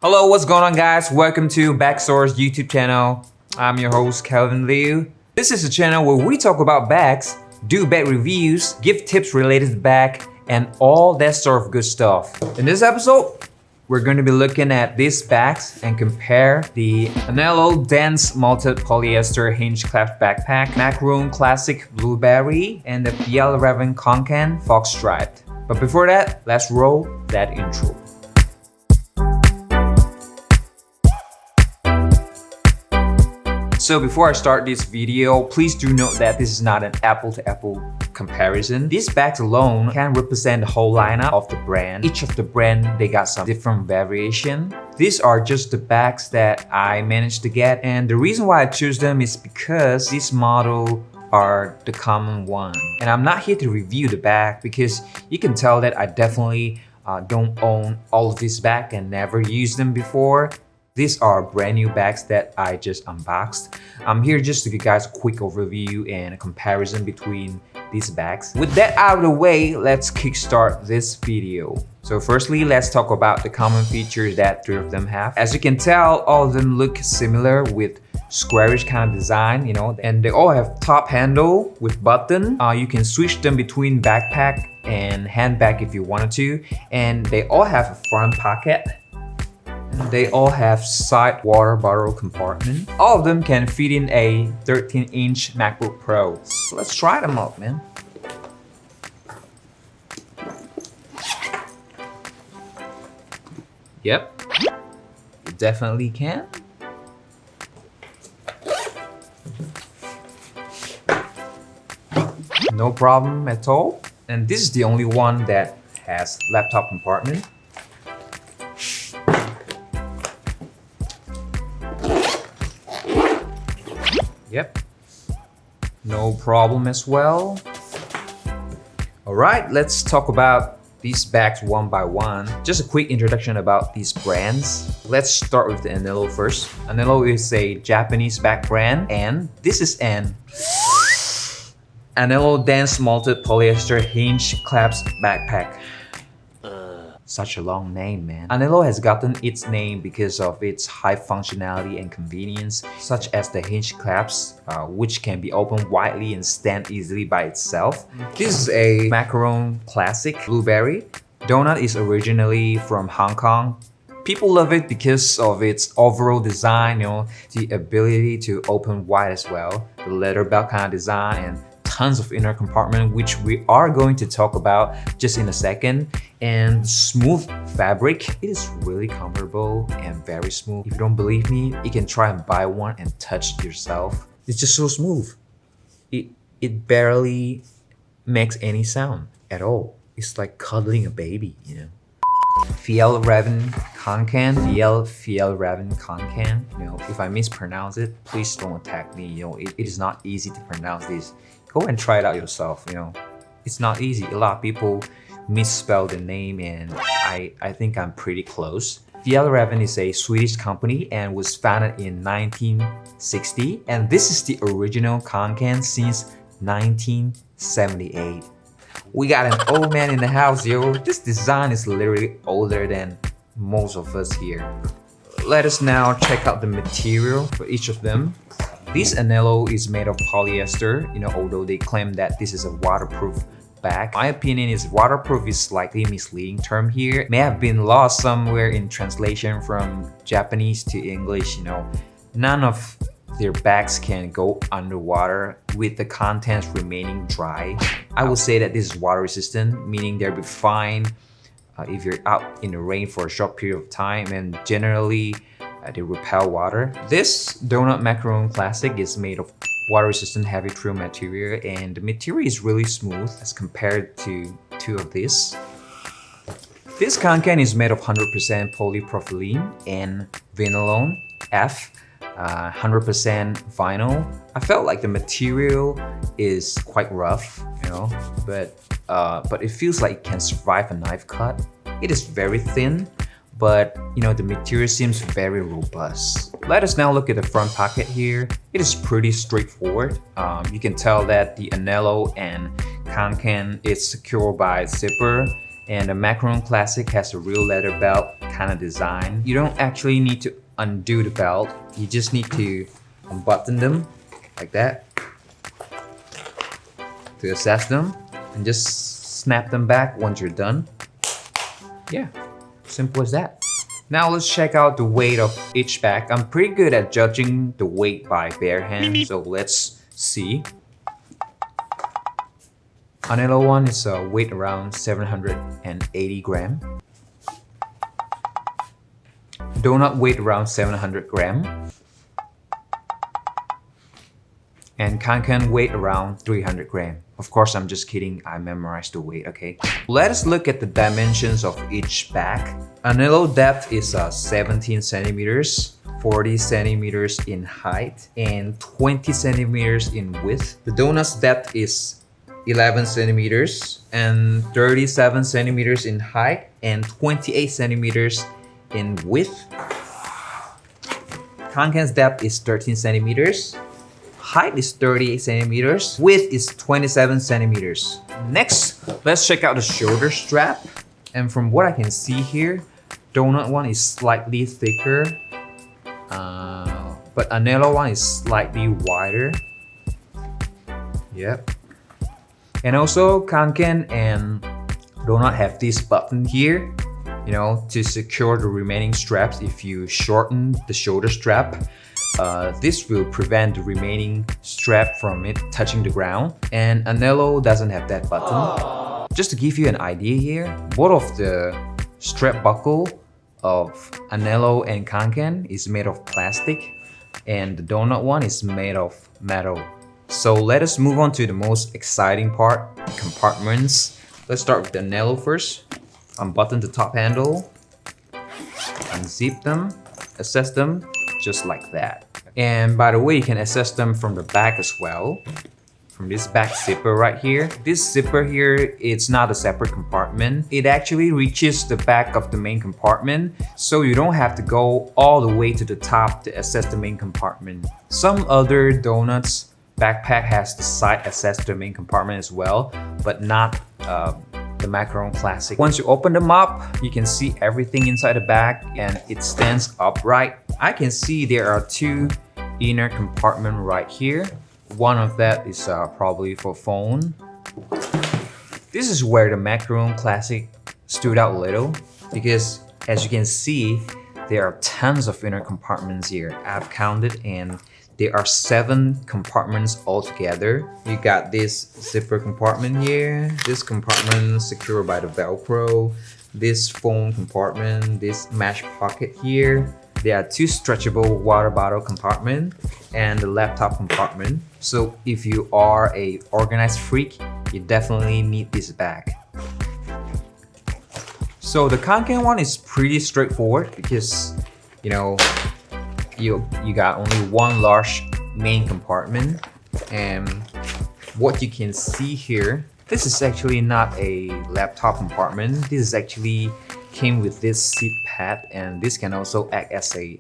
Hello, what's going on guys? Welcome to Backstore's YouTube channel. I'm your host, Calvin Liu. This is a channel where we talk about bags, do bag reviews, give tips related to bag, and all that sort of good stuff. In this episode, we're going to be looking at these bags and compare the Anello Dense Mottled Polyester Hinged Clasp Backpack, Macaroon Classic Blueberry, and the Fjallraven Kånken Fog-Striped. But before that, let's roll that intro. So before I start this video, please do note that this is not an apple-to-apple comparison. These bags alone can represent the whole lineup of the brand. Each of the brand, they got some different variation. These are just the bags that I managed to get, and the reason why I choose them is because these models are the common one. And I'm not here to review the bag because you can tell that I definitely don't own all of these bags and never used them before. These are brand new bags that I just unboxed. I'm here just to give you guys a quick overview and a comparison between these bags. With that out of the way, let's kickstart this video. So firstly, let's talk about the common features that three of them have. As you can tell, all of them look similar with squarish kind of design, and they all have top handle with button. You can switch them between backpack and handbag if you wanted to, and they all have a front pocket. They all have side water bottle compartment. All of them can fit in a 13-inch MacBook Pro. So let's try them out, man. Yep, you definitely can. No problem at all. And this is the only one that has laptop compartment. Yep, no problem as well. Alright, let's talk about these bags one by one. Just a quick introduction about these brands. Let's start with the Anello first. Anello is a Japanese bag brand, and this is an Anello Dense Mottled Polyester Hinged Clasp Backpack. Such a long name, man. Anello has gotten its name because of its high functionality and convenience, such as the hinge clasps, which can be opened widely and stand easily by itself. This is a Macaroon Classic Blueberry. Doughnut is originally from Hong Kong. People love it because of its overall design, the ability to open wide as well, the leather belt kind of design, and tons of inner compartment, which we are going to talk about just in a second. And smooth fabric, it is really comfortable and very smooth. If you don't believe me, you can try and buy one and touch it yourself. It's just so smooth. It barely makes any sound at all. It's like cuddling a baby, Fjällräven Kanken, Fjällräven Kanken. If I mispronounce it, please don't attack me. It is not easy to pronounce this. Go and try it out yourself. It's not easy. A lot of people misspell the name, and I think I'm pretty close. Fjallraven is a Swedish company and was founded in 1960, and this is the original Kanken since 1978. We got an old man in the house, yo. This design is literally older than most of us here. Let us now check out the material for each of them. This Anello is made of polyester, although they claim that this is a waterproof bag. My opinion is waterproof is slightly misleading term here. It may have been lost somewhere in translation from Japanese to English, None of their bags can go underwater with the contents remaining dry. I would say that this is water resistant, meaning they'll be fine if you're out in the rain for a short period of time, and generally they repel water. This Doughnut Macaroon Classic is made of water-resistant heavy Twill material, and the material is really smooth as compared to two of these. This Kanken is made of 100% polypropylene and vinylone F, 100% vinyl. I felt like the material is quite rough, but it feels like it can survive a knife cut. It is very thin, but the material seems very robust. Let us now look at the front pocket here. It is pretty straightforward. You can tell that the Anello and Kanken is secured by a zipper, and the Macaroon Classic has a real leather belt kind of design. You don't actually need to undo the belt. You just need to unbutton them like that to assess them and just snap them back once you're done. Yeah, simple as that. Now let's check out the weight of each bag. I'm pretty good at judging the weight by bare hand, so let's see. Anello one is weight around 780 gram. Doughnut weight around 700 gram. And Kanken weight around 300 gram. Of course, I'm just kidding. I memorized the weight, okay? Let us look at the dimensions of each bag. Anello depth is 17 centimeters, 40 centimeters in height, and 20 centimeters in width. The Doughnut's depth is 11 centimeters and 37 centimeters in height and 28 centimeters in width. Kanken's depth is 13 centimeters. Height is 38 centimeters. Width is 27 centimeters. Next, let's check out the shoulder strap. And from what I can see here, Doughnut one is slightly thicker, but Anello one is slightly wider. Yep. And also Kanken and Doughnut have this button here, you know, to secure the remaining straps. If you shorten the shoulder strap, this will prevent the remaining strap from it touching the ground. And Anello doesn't have that button. Just to give you an idea here, both of the strap buckle of Anello and Kanken is made of plastic, and the Doughnut one is made of metal. So let us move on to the most exciting part, compartments. Let's start with the Anello first. Unbutton the top handle, unzip them, assess them just like that. And by the way, you can assess them from the back as well. From this back zipper right here. This zipper here, it's not a separate compartment. It actually reaches the back of the main compartment, so you don't have to go all the way to the top to assess the main compartment. Some other Doughnut's backpack has the side access to the main compartment as well, but not the Macaroon Classic. Once you open them up, you can see everything inside the bag and it stands upright. I can see there are two inner compartments right here. One of that is probably for phone. This is where the Macaroon Classic stood out a little, because as you can see, there are tons of inner compartments here. I've counted and there are 7 compartments altogether. You got this zipper compartment here, this compartment secured by the Velcro, this phone compartment, this mesh pocket here. There are 2 stretchable water bottle compartments and the laptop compartment. So if you are an organized freak, you definitely need this bag. So the Kanken one is pretty straightforward because, you know, you got only one large main compartment, and what you can see here, this is actually not a laptop compartment. This is actually came with this seat pad, and this can also act as a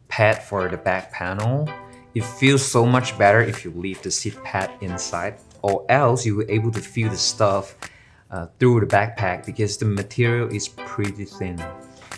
pad for the back panel. It feels so much better if you leave the seat pad inside, or else you will able to feel the stuff through the backpack because the material is pretty thin.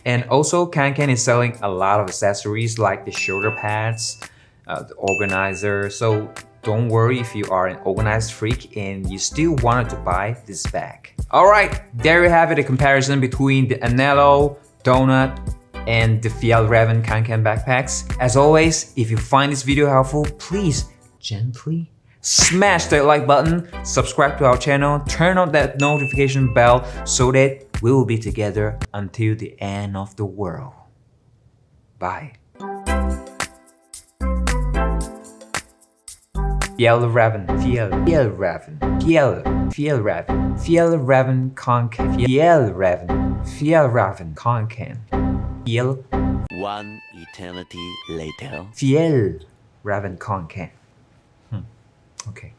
And also Kanken is selling a lot of accessories like the shoulder pads, the organizer. So don't worry if you are an organized freak and you still wanted to buy this bag. Alright, there you have it, a comparison between the Anello, Doughnut, and the Fjallraven Kanken backpacks. As always, if you find this video helpful, please gently smash that like button, subscribe to our channel, turn on that notification bell so that we will be together until the end of the world. Bye. Fjällräven Kånken. One eternity later. Fjällräven Kanken. Okay.